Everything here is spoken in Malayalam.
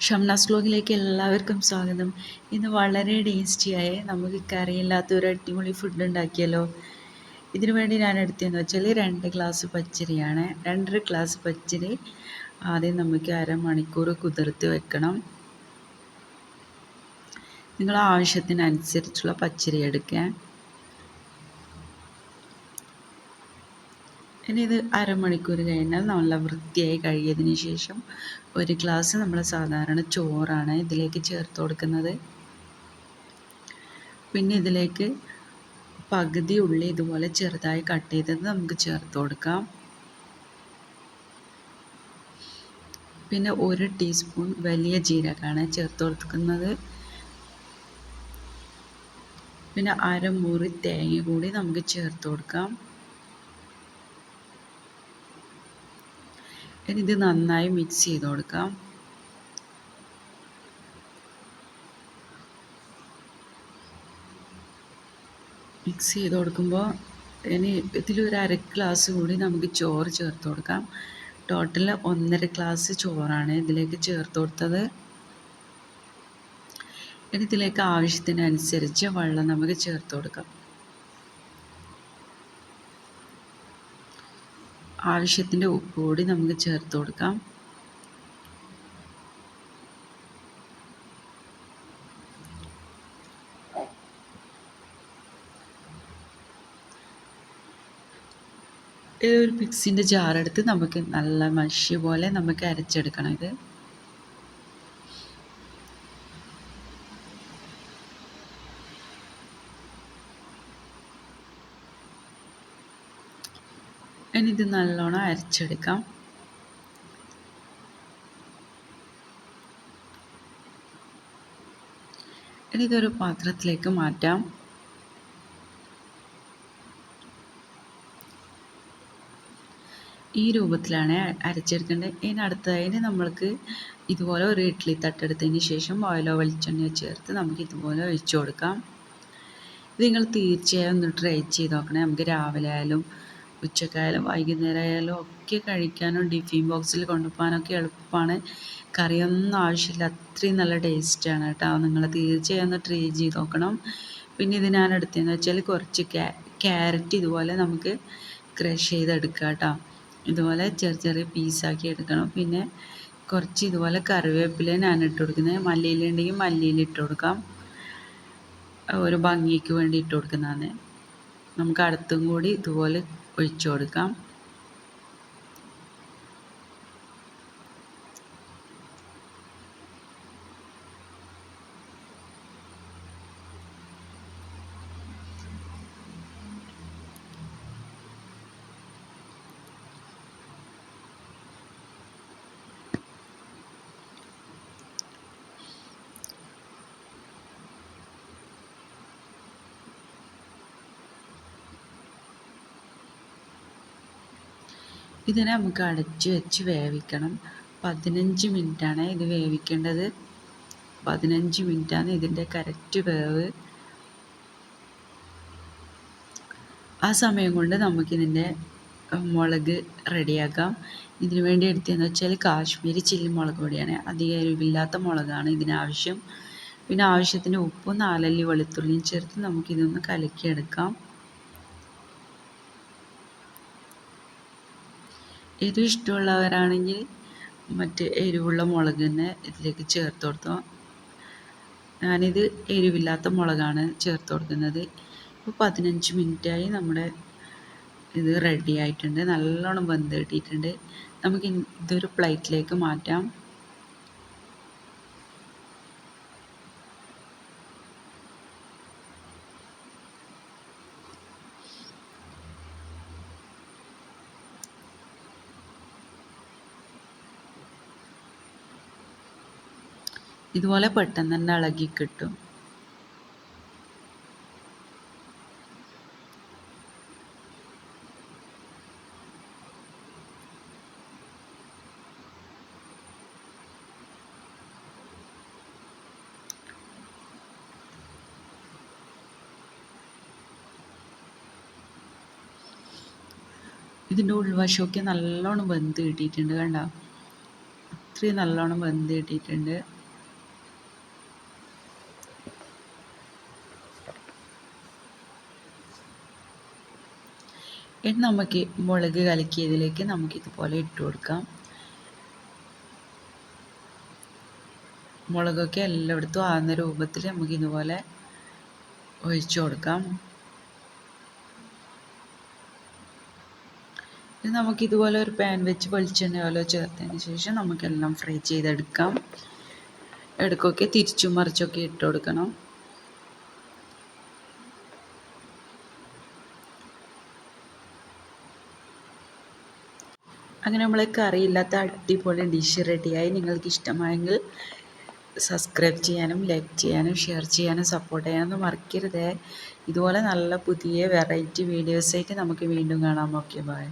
ഷംനാസ് വ്ലോഗിലേക്ക് എല്ലാവർക്കും സ്വാഗതം. ഇന്ന് വളരെ ടേസ്റ്റിയായ നമുക്ക് കറിയില്ലാത്തൊരു അടിപൊളി ഫുഡ് ഉണ്ടാക്കിയല്ലോ. ഇതിനു വേണ്ടി ഞാൻ എടുത്തതെന്ന് വെച്ചാൽ 2 ഗ്ലാസ് പച്ചരിയാണ്. 2.5 ഗ്ലാസ് പച്ചരി ആദ്യം നമുക്ക് അരമണിക്കൂർ കുതിർത്ത് വെക്കണം. നിങ്ങൾ ആവശ്യത്തിനനുസരിച്ചുള്ള പച്ചരി എടുക്കുക. ഇനി ഇത് അരമണിക്കൂർ കഴിഞ്ഞാൽ നല്ല വൃത്തിയായി കഴുകിയതിന് ശേഷം 1 ഗ്ലാസ് നമ്മൾ സാധാരണ ചോറാണ് ഇതിലേക്ക് ചേർത്ത് കൊടുക്കുന്നത്. പിന്നെ ഇതിലേക്ക് പകുതി ഉള്ളി ഇതുപോലെ ചെറുതായി കട്ട് ചെയ്തത് നമുക്ക് ചേർത്ത് കൊടുക്കാം. പിന്നെ 1 ടീസ്പൂൺ വലിയ ജീരകമാണ് ചേർത്ത് കൊടുക്കുന്നത്. പിന്നെ അരമുറി തേങ്ങ കൂടി നമുക്ക് ചേർത്ത് കൊടുക്കാം. ഇനി ഇത് നന്നായി മിക്സ് ചെയ്ത് കൊടുക്കാം. മിക്സ് ചെയ്ത് കൊടുക്കുമ്പോൾ ഇനി ഇതിലൊരു 1/2 ഗ്ലാസ് കൂടി നമുക്ക് ചോറ് ചേർത്ത് കൊടുക്കാം. ടോട്ടൽ 1.5 ഗ്ലാസ് ചോറാണ് ഇതിലേക്ക് ചേർത്ത് കൊടുത്തത്. ഇനി ഇതിലേക്ക് ആവശ്യത്തിനനുസരിച്ച് വെള്ളം നമുക്ക് ചേർത്ത് കൊടുക്കാം. ആവശ്യത്തിൻ്റെ ഉപ്പ് കൂടി നമുക്ക് ചേർത്ത് കൊടുക്കാം. ഒരു മിക്സിൻ്റെ ജാറെടുത്ത് നമുക്ക് നല്ല മഷി പോലെ നമുക്ക് അരച്ചെടുക്കണം. ഇത് ഇനി ഇത് നല്ലോണം അരച്ചെടുക്കാം. ഇനി ഇതൊരു പാത്രത്തിലേക്ക് മാറ്റാം. ഈ രൂപത്തിലാണ് അരച്ചെടുക്കേണ്ടത്. ഇനി അടുത്തതായി നമ്മൾക്ക് ഇതുപോലെ ഒരു ഇഡ്ഡലി തട്ടെടുത്തതിന് ശേഷം ഓയിലോ വെളിച്ചെണ്ണയോ ചേർത്ത് നമുക്ക് ഇതുപോലെ ഒഴിച്ചു കൊടുക്കാം. ഇത് നിങ്ങൾ തീർച്ചയായും ഒന്ന് ട്രൈ ചെയ്ത് നോക്കണേ. നമുക്ക് രാവിലെ ആയാലും ഉച്ചക്കായാലും വൈകുന്നേരം ആയാലും ഒക്കെ കഴിക്കാനും ടിഫിൻ ബോക്സിൽ കൊണ്ടുപോകാനൊക്കെ എളുപ്പമാണ്. കറിയൊന്നും ആവശ്യമില്ല, അത്രയും നല്ല ടേസ്റ്റാണ് കേട്ടോ. നിങ്ങൾ തീർച്ചയായും ഒന്ന് ട്രൈ ചെയ്ത് നോക്കണം. പിന്നെ ഇത് ഞാൻ എടുത്തതെന്ന് വെച്ചാൽ കുറച്ച് ക്യാരറ്റ് ഇതുപോലെ നമുക്ക് ക്രഷ് ചെയ്തെടുക്കാം കേട്ടോ. ഇതുപോലെ ചെറിയ ചെറിയ പീസാക്കി എടുക്കണം. പിന്നെ കുറച്ച് ഇതുപോലെ കറിവേപ്പില ഞാൻ ഇട്ട് കൊടുക്കുന്നത്. മല്ലിയില ഉണ്ടെങ്കിൽ മല്ലിയില ഇട്ട് കൊടുക്കാം. ഒരു ഭംഗിക്ക് വേണ്ടി ഇട്ട് കൊടുക്കുന്നതാണ്. നമുക്ക് അടുത്തും കൂടി ഇതുപോലെ ഒഴിച്ചു കൊടുക്കാം. ഇതിനെ നമുക്ക് അടച്ച് വെച്ച് വേവിക്കണം. 15 മിനിറ്റാണ് ഇത് വേവിക്കേണ്ടത്. 15 മിനിറ്റാണ് ഇതിൻ്റെ കറക്റ്റ് വേവ്. ആ സമയം കൊണ്ട് നമുക്കിതിൻ്റെ മുളക് റെഡിയാക്കാം. ഇതിനു വേണ്ടി എടുത്തതെന്ന് വെച്ചാൽ കാശ്മീരി ചില്ലി മുളക് പൊടിയാണ്. അധികം എരിവില്ലാത്ത മുളകാണ് ഇതിനാവശ്യം. പിന്നെ ആവശ്യത്തിന് ഉപ്പും 4 അല്ലി വെളുത്തുള്ളിയും ചേർത്ത് നമുക്കിതൊന്ന് കലക്കിയെടുക്കാം. എരിവ് ഇഷ്ടമുള്ളവരാണെങ്കിൽ മറ്റ് എരിവുള്ള മുളക് തന്നെ ഇതിലേക്ക് ചേർത്ത് കൊടുത്തോ. ഞാനിത് എരിവില്ലാത്ത മുളകാണ് ചേർത്ത് കൊടുക്കുന്നത്. ഇപ്പോൾ 15 മിനിറ്റായി നമ്മുടെ ഇത് റെഡി ആയിട്ടുണ്ട്. നല്ലോണം വെന്ത് കിട്ടിയിട്ടുണ്ട്. നമുക്ക് ഇതൊരു പ്ലേറ്റിലേക്ക് മാറ്റാം. ഇതുപോലെ പെട്ടെന്ന് തന്നെ ഇളകി കിട്ടും. ഇതിൻ്റെ ഉൾവശമൊക്കെ നല്ലോണം വെന്ത് കിട്ടിയിട്ടുണ്ട്. കണ്ടോ, അത്രയും നല്ലോണം വെന്ത് കിട്ടിയിട്ടുണ്ട്. ഇനി നമുക്ക് മുളക് കലക്കിയതിലേക്ക് നമുക്കിതുപോലെ ഇട്ട് കൊടുക്കാം. മുളകൊക്കെ എല്ലായിടത്തും ആകുന്ന രൂപത്തിൽ നമുക്കിതുപോലെ ഒഴിച്ചു കൊടുക്കാം. ഇനി നമുക്കിതുപോലെ ഒരു പാൻ വെച്ച് വെളിച്ചെണ്ണ ചേർത്തതിന് ശേഷം നമുക്കെല്ലാം ഫ്രൈ ചെയ്തെടുക്കാം. ഇടയ്ക്കൊക്കെ തിരിച്ചും മറിച്ചൊക്കെ ഇട്ട് കൊടുക്കണം. അങ്ങനെ നമ്മളെ കറിയില്ലാത്ത അടിപൊളി ഡിഷ് റെഡിയായി. നിങ്ങൾക്ക് ഇഷ്ടമായെങ്കിൽ സബ്സ്ക്രൈബ് ചെയ്യാനും ലൈക്ക് ചെയ്യാനും ഷെയർ ചെയ്യാനും സപ്പോർട്ട് ചെയ്യാനൊന്നും മറക്കരുതേ. ഇതുപോലെ നല്ല പുതിയ വെറൈറ്റി വീഡിയോസായിട്ട് നമുക്ക് വീണ്ടും കാണാം. Okay, by.